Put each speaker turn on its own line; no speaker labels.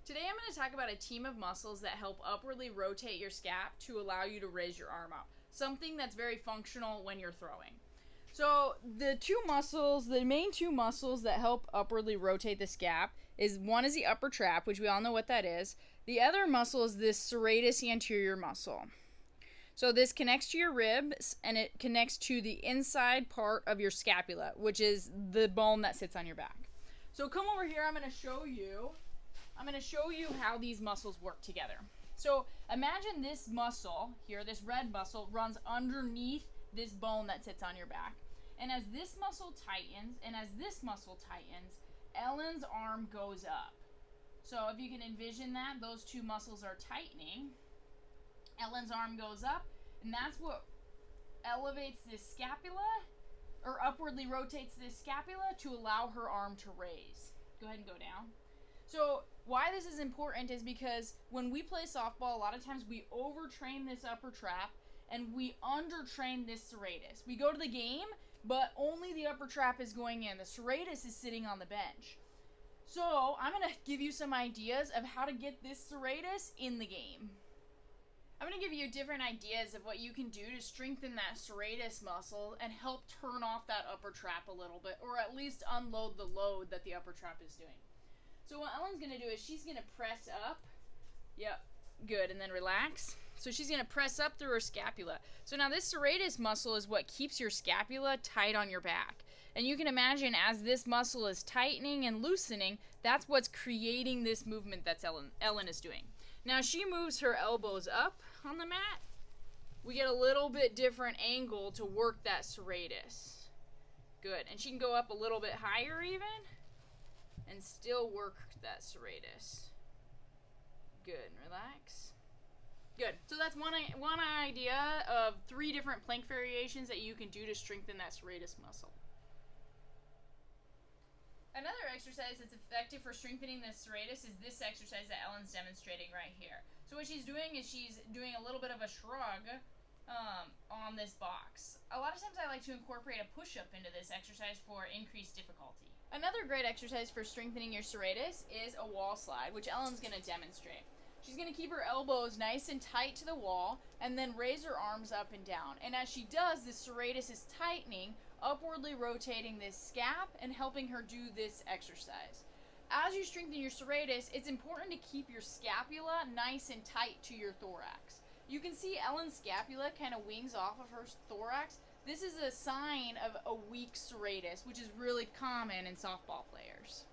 Today I'm going to talk about a team of muscles that help upwardly rotate your scap to allow you to raise your arm up. Something that's very functional when you're throwing. So the main two muscles that help upwardly rotate the scap is one is the upper trap, which we all know what that is. The other muscle is this serratus anterior muscle. So this connects to your ribs and it connects to the inside part of your scapula, which is the bone that sits on your back. So come over here, I'm going to show you how these muscles work together. So imagine this muscle here, this red muscle, runs underneath this bone that sits on your back. And as this muscle tightens, Ellen's arm goes up. So if you can envision that, those two muscles are tightening. Ellen's arm goes up, and that's what elevates this scapula, or upwardly rotates this scapula to allow her arm to raise. Go ahead and go down. So why this is important is because when we play softball, a lot of times we overtrain this upper trap and we undertrain this serratus. We go to the game, but only the upper trap is going in. The serratus is sitting on the bench. So I'm going to give you some ideas of how to get this serratus in the game. I'm going to give you different ideas of what you can do to strengthen that serratus muscle and help turn off that upper trap a little bit, or at least unload the load that the upper trap is doing. So what Ellen's going to do is she's going to press up. Yep, good, and then relax. So she's going to press up through her scapula. So now this serratus muscle is what keeps your scapula tight on your back. And you can imagine as this muscle is tightening and loosening, that's what's creating this movement that Ellen is doing. Now she moves her elbows up on the mat. We get a little bit different angle to work that serratus. Good, and she can go up a little bit higher even and still work that serratus. Good, and relax. Good. So that's one idea of 3 different plank variations that you can do to strengthen that serratus muscle. Another exercise that's effective for strengthening the serratus is this exercise that Ellen's demonstrating right here. So what she's doing is she's doing a little bit of a shrug on this box. A lot of times I like to incorporate a push-up into this exercise for increased difficulty. Another great exercise for strengthening your serratus is a wall slide, which Ellen's going to demonstrate. She's going to keep her elbows nice and tight to the wall and then raise her arms up and down. And as she does, the serratus is tightening, upwardly rotating this scap and helping her do this exercise. As you strengthen your serratus, it's important to keep your scapula nice and tight to your thorax. You can see Ellen's scapula kind of wings off of her thorax. This is a sign of a weak serratus, which is really common in softball players.